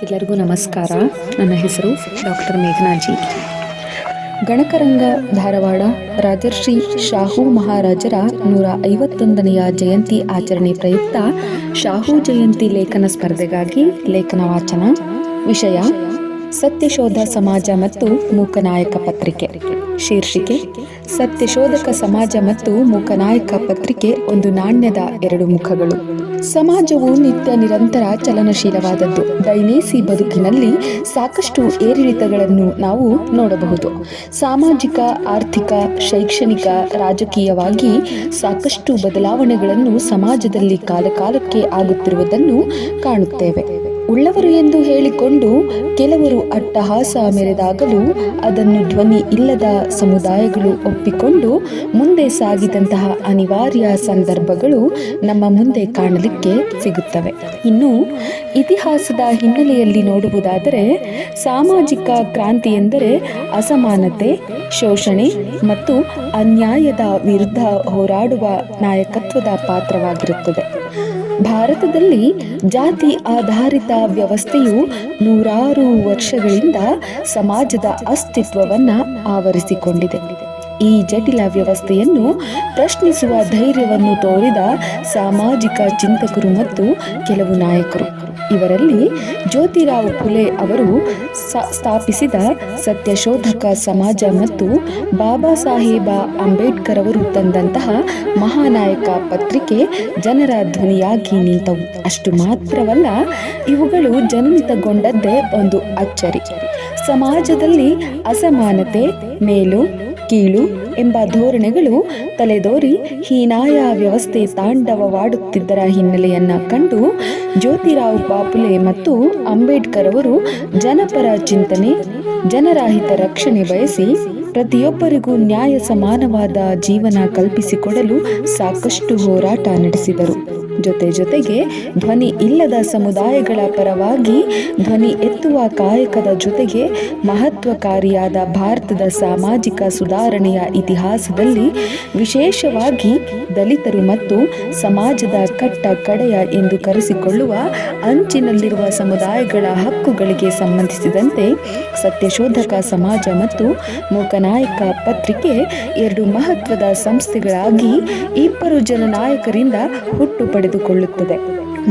ಎಲ್ಲರಿಗೂ ನಮಸ್ಕಾರ. ನನ್ನ ಹೆಸರು ಡಾಕ್ಟರ್ ಮೇಘನಾಜಿ. ಗಣಕರಂಗ ಧಾರವಾಡ ರಾಜರ್ಷಿ ಶಾಹು ಮಹಾರಾಜರ 151ನೆಯ ಜಯಂತಿ ಆಚರಣೆ ಪ್ರಯುಕ್ತ ಶಾಹು ಜಯಂತಿ ಲೇಖನ ಸ್ಪರ್ಧೆಗಾಗಿ ಲೇಖನ ವಾಚನ. ವಿಷಯ ಸತ್ಯಶೋಧ ಸಮಾಜ ಮತ್ತು ಮೂಕನಾಯಕ ಪತ್ರಿಕೆ. ಶೀರ್ಷಿಕೆ ಸತ್ಯಶೋಧಕ ಸಮಾಜ ಮತ್ತು ಮೂಕನಾಯಕ ಪತ್ರಿಕೆ ಒಂದು ನಾಣ್ಯದ ಎರಡು ಮುಖಗಳು. ಸಮಾಜವು ನಿತ್ಯ ನಿರಂತರ ಚಲನಶೀಲವಾದದ್ದು. ದೈನೇಸಿ ಬದುಕಿನಲ್ಲಿ ಸಾಕಷ್ಟು ಏರಿಳಿತಗಳನ್ನು ನಾವು ನೋಡಬಹುದು. ಸಾಮಾಜಿಕ, ಆರ್ಥಿಕ, ಶೈಕ್ಷಣಿಕ, ರಾಜಕೀಯವಾಗಿ ಸಾಕಷ್ಟು ಬದಲಾವಣೆಗಳನ್ನು ಸಮಾಜದಲ್ಲಿ ಕಾಲಕಾಲಕ್ಕೆ ಆಗುತ್ತಿರುವುದನ್ನು ಕಾಣುತ್ತೇವೆ. ಉಳ್ಳವರು ಎಂದು ಹೇಳಿಕೊಂಡು ಕೆಲವರು ಅಟ್ಟಹಾಸ ಮೆರೆದಾಗಲೂ ಅದನ್ನು ಧ್ವನಿ ಇಲ್ಲದ ಸಮುದಾಯಗಳು ಒಪ್ಪಿಕೊಂಡು ಮುಂದೆ ಸಾಗಿದಂತಹ ಅನಿವಾರ್ಯ ಸಂದರ್ಭಗಳು ನಮ್ಮ ಮುಂದೆ ಕಾಣಲಿಕ್ಕೆ ಸಿಗುತ್ತವೆ. ಇನ್ನು ಇತಿಹಾಸದ ಹಿನ್ನೆಲೆಯಲ್ಲಿ ನೋಡುವುದಾದರೆ ಸಾಮಾಜಿಕ ಕ್ರಾಂತಿ ಎಂದರೆ ಅಸಮಾನತೆ, ಶೋಷಣೆ ಮತ್ತು ಅನ್ಯಾಯದ ವಿರುದ್ಧ ಹೋರಾಡುವ ನಾಯಕತ್ವದ ಪಾತ್ರವಾಗಿರುತ್ತದೆ. ಭಾರತದಲ್ಲಿ ಜಾತಿ ಆಧಾರಿತ ವ್ಯವಸ್ಥೆಯು ನೂರಾರು ವರ್ಷಗಳಿಂದ ಸಮಾಜದ ಅಸ್ತಿತ್ವವನ್ನು ಆವರಿಸಿಕೊಂಡಿದೆ. ಈ ಜಟಿಲ ವ್ಯವಸ್ಥೆಯನ್ನು ಪ್ರಶ್ನಿಸುವ ಧೈರ್ಯವನ್ನು ತೋರಿದ ಸಾಮಾಜಿಕ ಚಿಂತಕರು ಮತ್ತು ಕೆಲವು ನಾಯಕರು. ಇವರಲ್ಲಿ ಜ್ಯೋತಿರಾವ್ ಫುಲೆ ಅವರು ಸ್ಥಾಪಿಸಿದ ಸತ್ಯಶೋಧಕ ಸಮಾಜ ಮತ್ತು ಬಾಬಾ ಸಾಹೇಬ ಅಂಬೇಡ್ಕರ್ ಅವರು ತಂದಂತಹ ಮಹಾನಾಯಕ ಪತ್ರಿಕೆ ಜನರ ಧ್ವನಿಯಾಗಿ ನಿಂತವು. ಅಷ್ಟು ಮಾತ್ರವಲ್ಲ, ಇವುಗಳು ಜನನಿತಗೊಂಡದ್ದೇ ಒಂದು ಅಚ್ಚರಿ. ಸಮಾಜದಲ್ಲಿ ಅಸಮಾನತೆ, ಮೇಲು ಕೀಳು ಎಂಬ ಧೋರಣೆಗಳು ತಲೆದೋರಿ ಹೀನಾಯ ವ್ಯವಸ್ಥೆ ತಾಂಡವವಾಡುತ್ತಿದ್ದರ ಹಿನ್ನೆಲೆಯನ್ನ ಕಂಡು ಜ್ಯೋತಿರಾವ್ ಫುಲೆ ಮತ್ತು ಅಂಬೇಡ್ಕರ್ ಅವರು ಜನಪರ ಚಿಂತನೆ, ಜನರ ಹಿತ ರಕ್ಷಣೆ ಬಯಸಿ ಪ್ರತಿಯೊಬ್ಬರಿಗೂ ನ್ಯಾಯ ಸಮಾನವಾದ ಜೀವನ ಕಲ್ಪಿಸಿಕೊಡಲು ಸಾಕಷ್ಟು ಹೋರಾಟ ನಡೆಸಿದರು. ಜೊತೆಗೆ ಧ್ವನಿ ಇಲ್ಲದ ಸಮುದಾಯಗಳ ಪರವಾಗಿ ಧ್ವನಿ ಎತ್ತುವ ಕಾಯಕದ ಜೊತೆಗೆ ಮಹತ್ವಕಾರಿಯಾದ ಭಾರತದ ಸಾಮಾಜಿಕ ಸುಧಾರಣೆಯ ಇತಿಹಾಸದಲ್ಲಿ ವಿಶೇಷವಾಗಿ ದಲಿತರು ಮತ್ತು ಸಮಾಜದ ಕಟ್ಟ ಕಡೆಯ ಎಂದು ಕರೆಸಿಕೊಳ್ಳುವ ಅಂಚಿನಲ್ಲಿರುವ ಸಮುದಾಯಗಳ ಹಕ್ಕುಗಳಿಗೆ ಸಂಬಂಧಿಸಿದಂತೆ ಸತ್ಯಶೋಧಕ ಸಮಾಜ ಮತ್ತು ಮೂಕನಾಯಕ ಪತ್ರಿಕೆ ಎರಡು ಮಹತ್ವದ ಸಂಸ್ಥೆಗಳಾಗಿ ಇಬ್ಬರು ಜನನಾಯಕರಿಂದ ಹುಟ್ಟು ಪಡೆದುಕೊಳ್ಳುತ್ತದೆ.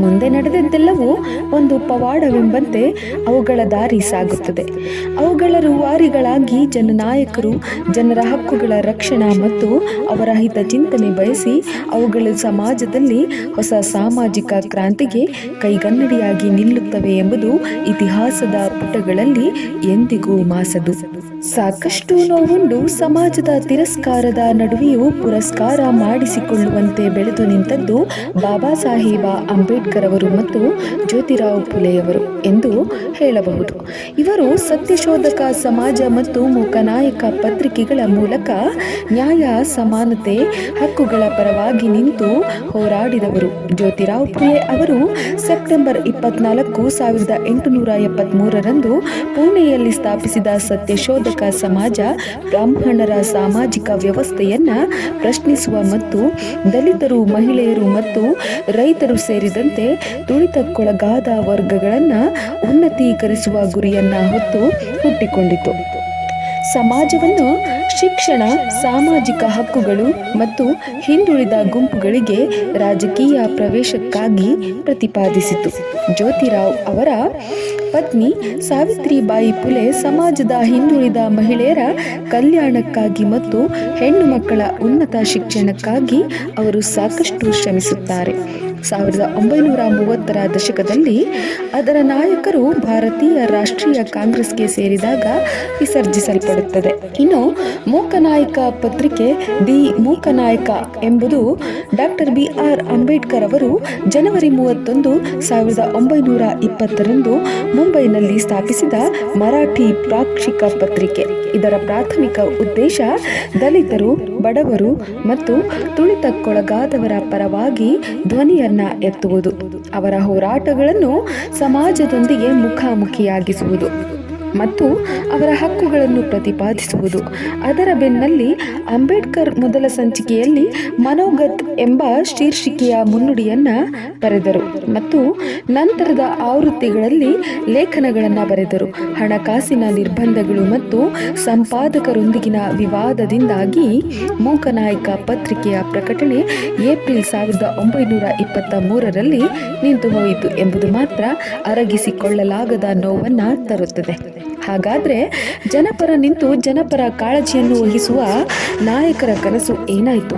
ಮುಂದೆ ನಡೆದದ್ದೆಲ್ಲವೂ ಒಂದು ಪವಾಡವೆಂಬಂತೆ ಅವುಗಳ ದಾರಿ ಸಾಗುತ್ತದೆ. ಅವುಗಳ ರೂವಾರಿಗಳಾಗಿ ಜನನಾಯಕರು ಜನರ ಹಕ್ಕುಗಳ ರಕ್ಷಣಾ ಮತ್ತು ಅವರ ಹಿತ ಚಿಂತನೆ ಬಯಸಿ ಅವುಗಳ ಸಮಾಜದಲ್ಲಿ ಹೊಸ ಸಾಮಾಜಿಕ ಕ್ರಾಂತಿಗೆ ಕೈಗನ್ನಡಿಯಾಗಿ ನಿಲ್ಲುತ್ತವೆ ಎಂಬುದು ಇತಿಹಾಸದ ಪುಟಗಳಲ್ಲಿ ಎಂದಿಗೂ ಮಾಸದು. ಸಾಕಷ್ಟು ನೋವುಂಡು ಸಮಾಜದ ತಿರಸ್ಕಾರದ ನಡುವೆಯೂ ಪುರಸ್ಕಾರ ಮಾಡಿಸಿಕೊಳ್ಳುವಂತೆ ಬೆಳೆದು ನಿಂತದ್ದು ಬಾಬಾ ಸಾಹೇಬ ಅಂಬೇಡ್ಕರ್ ಅವರು ಮತ್ತು ಜ್ಯೋತಿರಾವ್ ಫುಲೆಯವರು ಎಂದು ಹೇಳಬಹುದು. ಇವರು ಸತ್ಯಶೋಧಕ ಸಮಾಜ ಮತ್ತು ಮೂಕನಾಯಕ ಪತ್ರಿಕೆಗಳ ಮೂಲಕ ನ್ಯಾಯ, ಸಮಾನತೆ, ಹಕ್ಕುಗಳ ಪರವಾಗಿ ನಿಂತು ಹೋರಾಡಿದವರು. ಜ್ಯೋತಿರಾವ್ ಫುಲೆ ಅವರು ಸೆಪ್ಟೆಂಬರ್ 24, 1873 ಪುಣೆಯಲ್ಲಿ ಸ್ಥಾಪಿಸಿದ ಸತ್ಯಶೋಧಕ ಸಮಾಜ ಬ್ರಾಹ್ಮಣರ ಸಾಮಾಜಿಕ ವ್ಯವಸ್ಥೆಯನ್ನ ಪ್ರಶ್ನಿಸುವ ಮತ್ತು ದಲಿತರು, ಮಹಿಳೆಯರು ಮತ್ತು ರೈತರು ಸೇರಿದಂತೆ ತುಳಿತಕ್ಕೊಳಗಾದ ವರ್ಗಗಳನ್ನು ಉನ್ನತೀಕರಿಸುವ ಗುರಿಯನ್ನ ಹೊತ್ತು ಹುಟ್ಟಿಕೊಂಡಿತು. ಸಮಾಜವನ್ನು ಶಿಕ್ಷಣ, ಸಾಮಾಜಿಕ ಹಕ್ಕುಗಳು ಮತ್ತು ಹಿಂದುಳಿದ ಗುಂಪುಗಳಿಗೆ ರಾಜಕೀಯ ಪ್ರವೇಶಕ್ಕಾಗಿ ಪ್ರತಿಪಾದಿಸಿತು. ಜ್ಯೋತಿರಾವ್ ಅವರ ಪತ್ನಿ ಸಾವಿತ್ರಿಬಾಯಿ ಫುಲೆ ಸಮಾಜದ ಹಿಂದುಳಿದ ಮಹಿಳೆಯರ ಕಲ್ಯಾಣಕ್ಕಾಗಿ ಮತ್ತು ಹೆಣ್ಣು ಮಕ್ಕಳ ಉನ್ನತ ಶಿಕ್ಷಣಕ್ಕಾಗಿ ಅವರು ಸಾಕಷ್ಟು ಶ್ರಮಿಸುತ್ತಾರೆ. 1930ರ ದಶಕದಲ್ಲಿ ಅದರ ನಾಯಕರು ಭಾರತೀಯ ರಾಷ್ಟ್ರೀಯ ಕಾಂಗ್ರೆಸ್ಗೆ ಸೇರಿದಾಗ ವಿಸರ್ಜಿಸಲ್ಪಡುತ್ತದೆ. ಇನ್ನು ಮೂಕನಾಯಕ ಪತ್ರಿಕೆ ದಿ ಮೂಕನಾಯಕ ಎಂಬುದು ಡಾಕ್ಟರ್ BR ಅಂಬೇಡ್ಕರ್ ಅವರು ಜನವರಿ 31, 1920 ಮುಂಬೈನಲ್ಲಿ ಸ್ಥಾಪಿಸಿದ ಮರಾಠಿ ಪಾಕ್ಷಿಕ ಪತ್ರಿಕೆ. ಇದರ ಪ್ರಾಥಮಿಕ ಉದ್ದೇಶ ದಲಿತರು, ಬಡವರು ಮತ್ತು ತುಳಿತಕ್ಕೊಳಗಾದವರ ಪರವಾಗಿ ಧ್ವನಿಯನ್ನು ಎತ್ತುವುದು, ಅವರ ಹೋರಾಟಗಳನ್ನು ಸಮಾಜದೊಂದಿಗೆ ಮುಖಾಮುಖಿಯಾಗಿಸುವುದು. ಮತ್ತು ಅವರ ಹಕ್ಕುಗಳನ್ನು ಪ್ರತಿಪಾದಿಸುವುದು. ಅದರ ಬೆನ್ನಲ್ಲಿ ಅಂಬೇಡ್ಕರ್ ಮೊದಲ ಸಂಚಿಕೆಯಲ್ಲಿ ಮನೋಗತ್ ಎಂಬ ಶೀರ್ಷಿಕೆಯ ಮುನ್ನುಡಿಯನ್ನ ಬರೆದರು ಮತ್ತು ನಂತರದ ಆವೃತ್ತಿಗಳಲ್ಲಿ ಲೇಖನಗಳನ್ನು ಬರೆದರು. ಹಣಕಾಸಿನ ನಿರ್ಬಂಧಗಳು ಮತ್ತು ಸಂಪಾದಕರೊಂದಿಗಿನ ವಿವಾದದಿಂದಾಗಿ ಮೂಕನಾಯಕ ಪತ್ರಿಕೆಯ ಪ್ರಕಟಣೆ ಏಪ್ರಿಲ್ 1923ರಲ್ಲಿ ನಿಂತು ಹೋಯಿತು ಎಂಬುದು ಮಾತ್ರ ಅರಗಿಸಿಕೊಳ್ಳಲಾಗದ ನೋವನ್ನ ತರುತ್ತದೆ. ಹಾಗಾದ್ರೆ ಜನಪರ ನಿಂತು ಜನಪರ ಕಾಳಜಿಯನ್ನು ವಹಿಸುವ ನಾಯಕರ ಕನಸು ಏನಾಯಿತು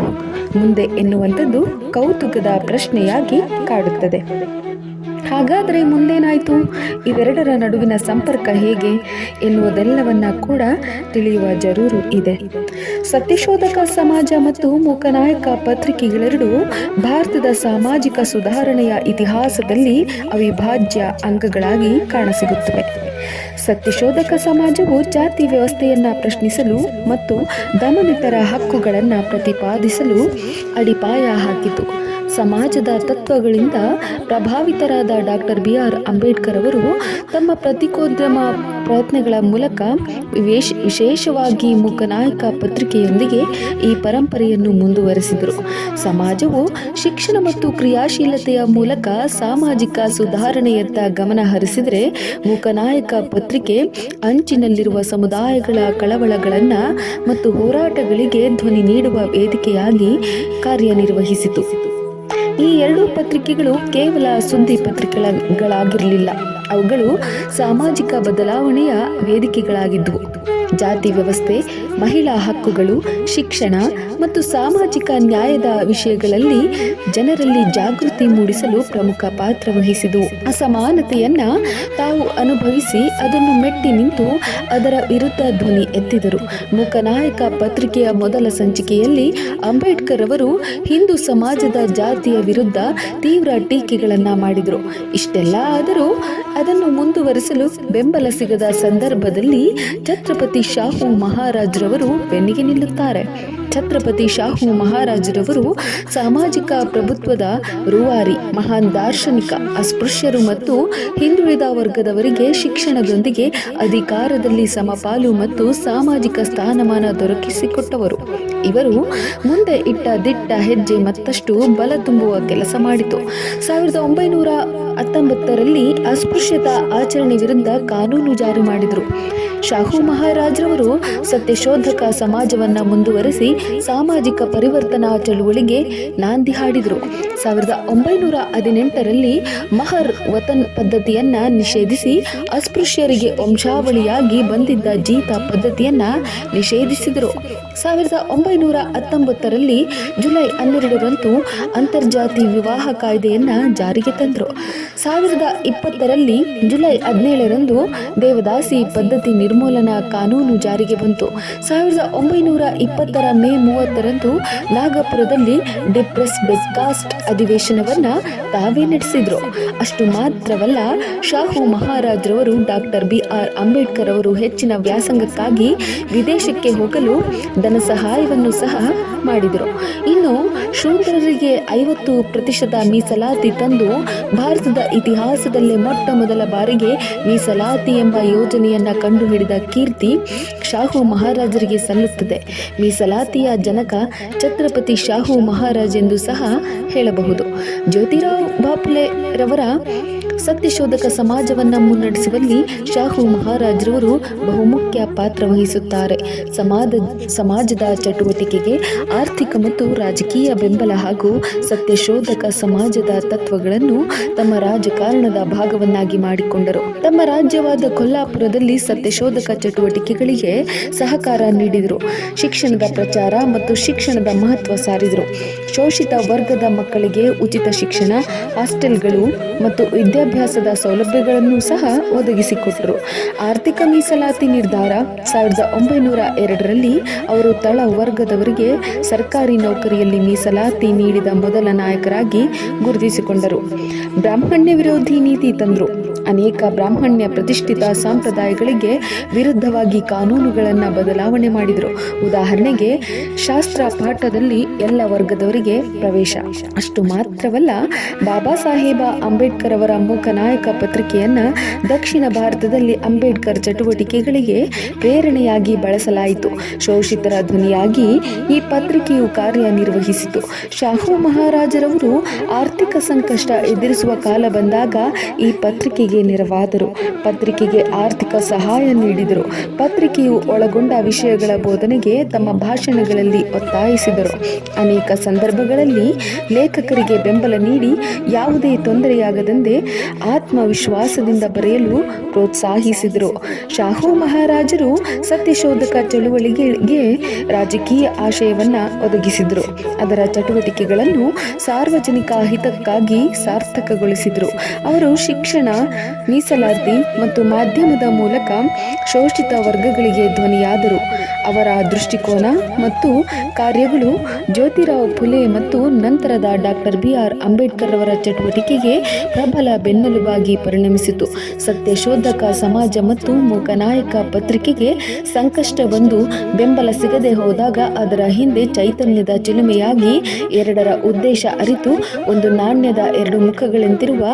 ಮುಂದೆ ಎನ್ನುವಂಥದ್ದು ಕೌತುಕದ ಪ್ರಶ್ನೆಯಾಗಿ ಕಾಡುತ್ತದೆ. ಹಾಗಾದರೆ ಮುಂದೇನಾಯಿತು? ಇವೆರಡರ ನಡುವಿನ ಸಂಪರ್ಕ ಹೇಗೆ ಎನ್ನುವುದೆಲ್ಲವನ್ನ ಕೂಡ ತಿಳಿಯುವ ಜರೂರು ಇದೆ. ಸತ್ಯಶೋಧಕ ಸಮಾಜ ಮತ್ತು ಮೂಕನಾಯಕ ಪತ್ರಿಕೆಗಳೆರಡೂ ಭಾರತದ ಸಾಮಾಜಿಕ ಸುಧಾರಣೆಯ ಇತಿಹಾಸದಲ್ಲಿ ಅವಿಭಾಜ್ಯ ಅಂಗಗಳಾಗಿ ಕಾಣಸಿಗುತ್ತವೆ. ಸತ್ಯಶೋಧಕ ಸಮಾಜವು ಜಾತಿ ವ್ಯವಸ್ಥೆಯನ್ನ ಪ್ರಶ್ನಿಸಲು ಮತ್ತು ದಮನಿತರ ಹಕ್ಕುಗಳನ್ನು ಪ್ರತಿಪಾದಿಸಲು ಅಡಿಪಾಯ ಹಾಕಿತು. ಸಮಾಜದ ತತ್ವಗಳಿಂದ ಪ್ರಭಾವಿತರಾದ ಡಾಕ್ಟರ್ BR ಅಂಬೇಡ್ಕರ್ ಅವರು ತಮ್ಮ ಪತ್ರಿಕೋದ್ಯಮ ಪ್ರಯತ್ನಗಳ ಮೂಲಕ ವಿಶೇಷವಾಗಿ ಮೂಕನಾಯಕ ಪತ್ರಿಕೆಯೊಂದಿಗೆ ಈ ಪರಂಪರೆಯನ್ನು ಮುಂದುವರೆಸಿದರು. ಸಮಾಜವು ಶಿಕ್ಷಣ ಮತ್ತು ಕ್ರಿಯಾಶೀಲತೆಯ ಮೂಲಕ ಸಾಮಾಜಿಕ ಸುಧಾರಣೆಯತ್ತ ಗಮನ ಹರಿಸಿದರೆ, ಮೂಕನಾಯಕ ಪತ್ರಿಕೆ ಅಂಚಿನಲ್ಲಿರುವ ಸಮುದಾಯಗಳ ಕಳವಳಗಳನ್ನು ಮತ್ತು ಹೋರಾಟಗಳಿಗೆ ಧ್ವನಿ ನೀಡುವ ವೇದಿಕೆಯಾಗಿ ಕಾರ್ಯನಿರ್ವಹಿಸಿತು. ಈ ಎರಡೂ ಪತ್ರಿಕೆಗಳು ಕೇವಲ ಸುದ್ದಿ ಪತ್ರಿಕೆಗಳಾಗಿರಲಿಲ್ಲ, ಅವುಗಳು ಸಾಮಾಜಿಕ ಬದಲಾವಣೆಯ ವೇದಿಕೆಗಳಾಗಿದ್ದವು. ಜಾತಿ ವ್ಯವಸ್ಥೆ, ಮಹಿಳಾ ಹಕ್ಕುಗಳು, ಶಿಕ್ಷಣ ಮತ್ತು ಸಾಮಾಜಿಕ ನ್ಯಾಯದ ವಿಷಯಗಳಲ್ಲಿ ಜನರಲ್ಲಿ ಜಾಗೃತಿ ಮೂಡಿಸಲು ಪ್ರಮುಖ ಪಾತ್ರ ವಹಿಸಿದವು. ಅಸಮಾನತೆಯನ್ನ ತಾವು ಅನುಭವಿಸಿ ಅದನ್ನು ಮೆಟ್ಟಿ ನಿಂತು ಅದರ ವಿರುದ್ಧ ಧ್ವನಿ ಎತ್ತಿದರು. ಮೂಕನಾಯಕ ಪತ್ರಿಕೆಯ ಮೊದಲ ಸಂಚಿಕೆಯಲ್ಲಿ ಅಂಬೇಡ್ಕರ್ ಅವರು ಹಿಂದೂ ಸಮಾಜದ ಜಾತಿಯ ವಿರುದ್ಧ ತೀವ್ರ ಟೀಕೆಗಳನ್ನು ಮಾಡಿದರು. ಇಷ್ಟೆಲ್ಲ ಆದರೂ ಅದನ್ನು ಮುಂದುವರಿಸಲು ಬೆಂಬಲ ಸಿಗದ ಸಂದರ್ಭದಲ್ಲಿ ಛತ್ರಪತಿ ಶಾಹು ಮಹಾರಾಜರವರು ಬೆನ್ನಿಗೆ ನಿಲ್ಲುತ್ತಾರೆ. ಛತ್ರಪತಿ ಶಾಹು ಮಹಾರಾಜರವರು ಸಾಮಾಜಿಕ ಪ್ರಭುತ್ವದ ರೂವಾರಿ, ಮಹಾನ್ ದಾರ್ಶನಿಕ, ಅಸ್ಪೃಶ್ಯರು ಮತ್ತು ಹಿಂದುಳಿದ ವರ್ಗದವರಿಗೆ ಶಿಕ್ಷಣದೊಂದಿಗೆ ಅಧಿಕಾರದಲ್ಲಿ ಸಮಪಾಲು ಮತ್ತು ಸಾಮಾಜಿಕ ಸ್ಥಾನಮಾನ ದೊರಕಿಸಿಕೊಟ್ಟವರು. ಇವರು ಮುಂದೆ ಇಟ್ಟ ದಿಟ್ಟ ಹೆಜ್ಜೆ ಮತ್ತಷ್ಟು ಬಲ ತುಂಬುವ ಕೆಲಸ ಮಾಡಿತು. 1919ರಲ್ಲಿ ಅಸ್ಪೃಶ್ಯತಾ ಆಚರಣೆ ವಿರುದ್ಧ ಕಾನೂನು ಜಾರಿ ಮಾಡಿದರು. ಶಾಹು ಮಹಾರಾಜರವರು ಸತ್ಯಶೋಧಕ ಸಮಾಜವನ್ನು ಮುಂದುವರೆಸಿ ಸಾಮಾಜಿಕ ಪರಿವರ್ತನಾ ಚಳುವಳಿಗೆ ನಾಂದಿ ಹಾಡಿದರು. 1918ರಲ್ಲಿ ಮಹರ್ ವತನ್ ಪದ್ಧತಿಯನ್ನ ನಿಷೇಧಿಸಿ ಅಸ್ಪೃಶ್ಯರಿಗೆ ವಂಶಾವಳಿಯಾಗಿ ಬಂದಿದ್ದ ಜೀತ ಪದ್ಧತಿಯನ್ನ ನಿಷೇಧಿಸಿದರು. 1919ರಲ್ಲಿ ಜುಲೈ 12ರಂದು ಅಂತರ್ಜಾತಿ ವಿವಾಹ ಕಾಯ್ದೆಯನ್ನ ಜಾರಿಗೆ ತಂದರು. 2020ರಲ್ಲಿ ಜುಲೈ 17ರಂದು ದೇವದಾಸಿ ಪದ್ಧತಿ ನಿರ್ಮೂಲನಾ ಕಾನೂನು ಜಾರಿಗೆ ಬಂತು. 1920ರ ಮೇ 30ರಂದು ನಾಗಪುರದಲ್ಲಿ ಡಿಪ್ರೆಸ್ ಬೆಡ್ಕಾಸ್ಟ್ ಅಧಿವೇಶನವನ್ನ ತಾವೇ ನಡೆಸಿದ್ರು. ಅಷ್ಟು ಮಾತ್ರವಲ್ಲ, ಶಾಹು ಮಹಾರಾಜರವರು ಡಾಕ್ಟರ್ BR ಅಂಬೇಡ್ಕರ್ ಅವರು ಹೆಚ್ಚಿನ ವ್ಯಾಸಂಗಕ್ಕಾಗಿ ವಿದೇಶಕ್ಕೆ ಹೋಗಲು ಧನ ಸಹಾಯವನ್ನು ಸಹ ಮಾಡಿದರು. ಇನ್ನು ಶೂದ್ರರಿಗೆ 50% ಮೀಸಲಾತಿ ತಂದು ಭಾರತದ ಇತಿಹಾಸದಲ್ಲೇ ಮೊಟ್ಟ ಮೊದಲ ಬಾರಿಗೆ ಮೀಸಲಾತಿ ಎಂಬ ಯೋಜನೆಯನ್ನ ಕಂಡುಹಿಡಿದ ಕೀರ್ತಿ ಶಾಹು ಮಹಾರಾಜರಿಗೆ ಸಲ್ಲುತ್ತದೆ. ಮೀಸಲಾತಿಯ ಜನಕ ಛತ್ರಪತಿ ಶಾಹು ಮಹಾರಾಜ್ ಎಂದು ಸಹ ಹೇಳಬಹುದು. ಜ್ಯೋತಿರಾವ್ ಬಾಪುಲೆ ರವರ ಸತ್ಯಶೋಧಕ ಸಮಾಜವನ್ನು ಮುನ್ನಡೆಸುವಲ್ಲಿ ಶಾಹು ಮಹಾರಾಜರವರು ಬಹುಮುಖ್ಯ ಪಾತ್ರ ವಹಿಸುತ್ತಾರೆ. ಸಮಾಜದ ಚಟುವಟಿಕೆಗೆ ಆರ್ಥಿಕ ಮತ್ತು ರಾಜಕೀಯ ಬೆಂಬಲ ಹಾಗೂ ಸತ್ಯಶೋಧಕ ಸಮಾಜದ ತತ್ವಗಳನ್ನು ತಮ್ಮ ರಾಜಕಾರಣದ ಭಾಗವನ್ನಾಗಿ ಮಾಡಿಕೊಂಡರು. ತಮ್ಮ ರಾಜ್ಯವಾದ ಕೊಲ್ಲಾಪುರದಲ್ಲಿ ಸತ್ಯಶೋಧಕ ಚಟುವಟಿಕೆಗಳಿಗೆ ಸಹಕಾರ ನೀಡಿದರು. ಶಿಕ್ಷಣದ ಪ್ರಚಾರ ಮತ್ತು ಶಿಕ್ಷಣದ ಮಹತ್ವ ಸಾರಿದರು. ಶೋಷಿತ ವರ್ಗದ ಮಕ್ಕಳಿಗೆ ಉಚಿತ ಶಿಕ್ಷಣ, ಹಾಸ್ಟೆಲ್ಗಳು ಮತ್ತು ವಿದ್ಯಾಭ್ಯಾಸದ ಸೌಲಭ್ಯಗಳನ್ನು ಸಹ ಒದಗಿಸಿಕೊಟ್ಟರು. ಆರ್ಥಿಕ ಮೀಸಲಾತಿ ನಿರ್ಧಾರ 1902ರಲ್ಲಿ ಅವರು ತಳ ವರ್ಗದವರಿಗೆ ಸರ್ಕಾರಿ ನೌಕರಿಯಲ್ಲಿ ಮೀಸಲಾತಿ ನೀಡಿದ ಮೊದಲ ನಾಯಕರಾಗಿ ಗುರುತಿಸಿಕೊಂಡರು. ಬ್ರಾಹ್ಮಣ್ಯ ವಿರೋಧಿ ನೀತಿ ತಂದರು. ಅನೇಕ ಬ್ರಾಹ್ಮಣ್ಯ ಪ್ರತಿಷ್ಠಿತ ಸಂಪ್ರದಾಯಗಳಿಗೆ ವಿರುದ್ಧವಾಗಿ ಕಾನೂನುಗಳನ್ನು ಬದಲಾವಣೆ ಮಾಡಿದರು. ಉದಾಹರಣೆಗೆ, ಶಾಸ್ತ್ರ ಪಾಠದಲ್ಲಿ ಎಲ್ಲ ವರ್ಗದವರಿಗೆ ಪ್ರವೇಶ. ಅಷ್ಟು ಮಾತ್ರವಲ್ಲ, ಬಾಬಾ ಸಾಹೇಬ ಅಂಬೇಡ್ಕರ್ ಅವರ ಮೂಕನಾಯಕ ಪತ್ರಿಕೆಯನ್ನ ದಕ್ಷಿಣ ಭಾರತದಲ್ಲಿ ಅಂಬೇಡ್ಕರ್ ಚಟುವಟಿಕೆಗಳಿಗೆ ಪ್ರೇರಣೆಯಾಗಿ ಬಳಸಲಾಯಿತು. ಶೋಷಿತರ ಧ್ವನಿಯಾಗಿ ಈ ಪತ್ರಿಕೆಯು ಕಾರ್ಯನಿರ್ವಹಿಸಿತು. ಶಾಹು ಮಹಾರಾಜರವರು ಆರ್ಥಿಕ ಸಂಕಷ್ಟ ಎದುರಿಸುವ ಕಾಲ ಬಂದಾಗ ಈ ಪತ್ರಿಕೆಗೆ ನೆರವಾದರು. ಪತ್ರಿಕೆಗೆ ಆರ್ಥಿಕ ಸಹಾಯ ನೀಡಿದರು. ಪತ್ರಿಕೆಯು ಒಳಗೊಂಡ ವಿಷಯಗಳ ಬೋಧನೆಗೆ ತಮ್ಮ ಭಾಷಣಗಳಲ್ಲಿ ಒತ್ತಾಯಿಸಿದರು. ಅನೇಕ ಸಂದರ್ಭಗಳಲ್ಲಿ ಲೇಖಕರಿಗೆ ಬೆಂಬಲ ನೀಡಿ ಯಾವುದೇ ತೊಂದರೆಯಾಗದಂತೆ ಆತ್ಮವಿಶ್ವಾಸದಿಂದ ಬರೆಯಲು ಪ್ರೋತ್ಸಾಹಿಸಿದರು. ಶಾಹು ಮಹಾರಾಜರು ಸತ್ಯಶೋಧಕ ಚಳುವಳಿಗೆ ರಾಜಕೀಯ ಆಶಯವನ್ನ ಒದಗಿಸಿದರು. ಅದರ ಚಟುವಟಿಕೆಗಳನ್ನು ಸಾರ್ವಜನಿಕ ಹಿತಕ್ಕಾಗಿ ಸಾರ್ಥಕಗೊಳಿಸಿದರು. ಅವರು ಶಿಕ್ಷಣ, ಮೀಸಲಾತಿ ಮತ್ತು ಮಾಧ್ಯಮದ ಮೂಲಕ ಶೋಷಿತ ವರ್ಗಗಳಿಗೆ ಧ್ವನಿಯಾದರು. ಅವರ ದೃಷ್ಟಿಕೋನ ಮತ್ತು ಕಾರ್ಯಗಳು ಜ್ಯೋತಿರಾವ್ ಫುಲೆ ಮತ್ತು ನಂತರದ ಡಾಕ್ಟರ್ BR ಅಂಬೇಡ್ಕರ್ ಅವರ ಚಟುವಟಿಕೆಗೆ ಪ್ರಬಲ ಬೆನ್ನೆಲುಬಾಗಿ ಪರಿಣಮಿಸಿತು. ಸತ್ಯಶೋಧಕ ಸಮಾಜ ಮತ್ತು ಮೂಕನಾಯಕ ಪತ್ರಿಕೆಗೆ ಸಂಕಷ್ಟ ಬಂದು ಬೆಂಬಲ ಸಿಗದೆ ಹೋದಾಗ ಅದರ ಹಿಂದೆ ಚೈತನ್ಯದ ಚಿಲುಮೆಯಾಗಿ ಎರಡರ ಉದ್ದೇಶ ಅರಿತು ಒಂದು ನಾಣ್ಯದ ಎರಡು ಮುಖಗಳಂತಿರುವ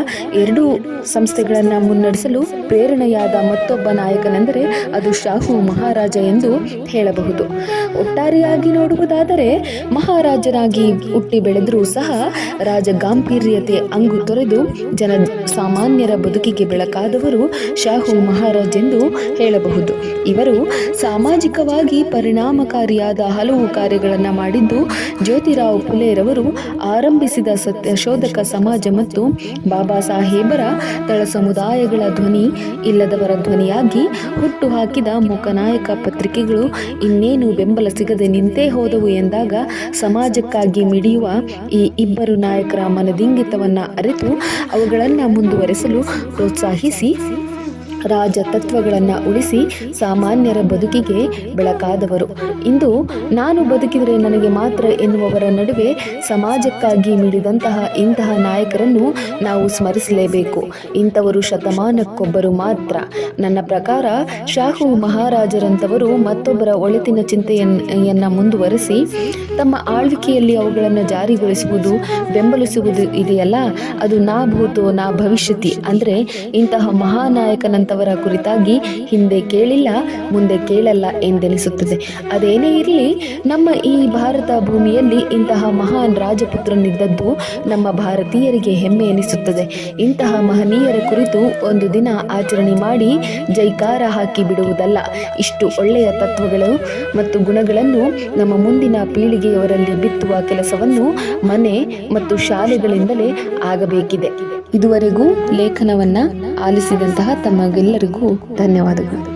ಎರಡೂ ಸಂಸ್ಥೆಗಳನ್ನು ಮುನ್ನಡೆಸಲು ಪ್ರೇರಣೆಯಾದ ಮತ್ತೊಬ್ಬ ನಾಯಕನೆಂದರೆ ಅದು ಶಾಹು ಮಹಾರಾಜ ಎಂದು ಹೇಳಬಹುದು. ಒಟ್ಟಾರೆಯಾಗಿ ನೋಡುವುದಾದರೆ ಮಹಾರಾಜರಾಗಿ ಹುಟ್ಟಿ ಬೆಳೆದರೂ ಸಹ ರಾಜಗಾಂಭೀರ್ಯತೆ ಅಂಗು ತೊರೆದು ಸಾಮಾನ್ಯರ ಬದುಕಿಗೆ ಬೆಳಕಾದವರು ಶಾಹು ಮಹಾರಾಜ್ ಎಂದು ಹೇಳಬಹುದು. ಇವರು ಸಾಮಾಜಿಕವಾಗಿ ಪರಿಣಾಮಕಾರಿಯಾದ ಹಲವು ಕಾರ್ಯಗಳನ್ನು ಮಾಡಿದ್ದು ಜ್ಯೋತಿರಾವ್ ಫುಲೆರವರು ಆರಂಭಿಸಿದ ಸತ್ಯಶೋಧಕ ಸಮಾಜ ಮತ್ತು ಬಾಬಾ ಸಾಹೇಬರ ತಳ ಸಮುದಾಯಗಳ ಧ್ವನಿ ಇಲ್ಲದವರ ಧ್ವನಿಯಾಗಿ ಹುಟ್ಟು ಹಾಕಿದ ಮೂಕನಾಯಕ ಪತ್ರಿಕೆಗಳು ಇನ್ನೇನು ಬೆಂಬಲ ಸಿಗದೆ ನಿಂತೇ ಹೋದವು ಎಂದಾಗ ಸಮಾಜಕ್ಕಾಗಿ ಮಿಡಿಯುವ ಈ ಇಬ್ಬರು ನಾಯಕರ ಮನದಿಂಗಿತವನ್ನ ಅರಿತು ಅವುಗಳನ್ನು ಮುಂದುವರೆಸಲು ಪ್ರೋತ್ಸಾಹಿಸಿ ರಾಜ ತತ್ವಗಳನ್ನು ಉಳಿಸಿ ಸಾಮಾನ್ಯರ ಬದುಕಿಗೆ ಬೆಳಕಾದವರು. ಇಂದು ನಾನು ಬದುಕಿದರೆ ನನಗೆ ಮಾತ್ರ ಎನ್ನುವವರ ನಡುವೆ ಸಮಾಜಕ್ಕಾಗಿ ಮಿಡಿದಂತಹ ಇಂತಹ ನಾಯಕರನ್ನು ನಾವು ಸ್ಮರಿಸಲೇಬೇಕು. ಇಂಥವರು ಶತಮಾನಕ್ಕೊಬ್ಬರು ಮಾತ್ರ. ನನ್ನ ಪ್ರಕಾರ ಶಾಹು ಮಹಾರಾಜರಂಥವರು ಮತ್ತೊಬ್ಬರ ಒಳಿತಿನ ಚಿಂತೆಯನ್ನ ಮುಂದುವರೆಸಿ ತಮ್ಮ ಆಳ್ವಿಕೆಯಲ್ಲಿ ಅವುಗಳನ್ನು ಜಾರಿಗೊಳಿಸುವುದು, ಬೆಂಬಲಿಸುವುದು ಇದೆಯಲ್ಲ, ಅದು ನಾ ಭೂತೋ ನಾ ಭವಿಷ್ಯತಿ. ಅಂದರೆ ಇಂತಹ ಮಹಾನಾಯಕನಂತ ಅವರ ಕುರಿತಾಗಿ ಹಿಂದೆ ಕೇಳಿಲ್ಲ, ಮುಂದೆ ಕೇಳಲ್ಲ ಎಂದೆನಿಸುತ್ತದೆ. ಅದೇನೇ ಇರಲಿ, ನಮ್ಮ ಈ ಭಾರತ ಭೂಮಿಯಲ್ಲಿ ಇಂತಹ ಮಹಾನ್ ರಾಜಪುತ್ರನಿದ್ದದ್ದು ನಮ್ಮ ಭಾರತೀಯರಿಗೆ ಹೆಮ್ಮೆ ಎನಿಸುತ್ತದೆ. ಇಂತಹ ಮಹನೀಯರ ಕುರಿತು ಒಂದು ದಿನ ಆಚರಣೆ ಮಾಡಿ ಜೈಕಾರ ಹಾಕಿ ಬಿಡುವುದಲ್ಲ, ಇಷ್ಟು ಒಳ್ಳೆಯ ತತ್ವಗಳು ಮತ್ತು ಗುಣಗಳನ್ನು ನಮ್ಮ ಮುಂದಿನ ಪೀಳಿಗೆಯವರಲ್ಲಿ ಬಿತ್ತುವ ಕೆಲಸವನ್ನು ಮನೆ ಮತ್ತು ಶಾಲೆಗಳಿಂದಲೇ ಆಗಬೇಕಿದೆ. ಇದುವರೆಗೂ ಲೇಖನವನ್ನ ಆಲಿಸಿದಂತಹ ತಮಗೆಲ್ಲರಿಗೂ ಧನ್ಯವಾದಗಳು.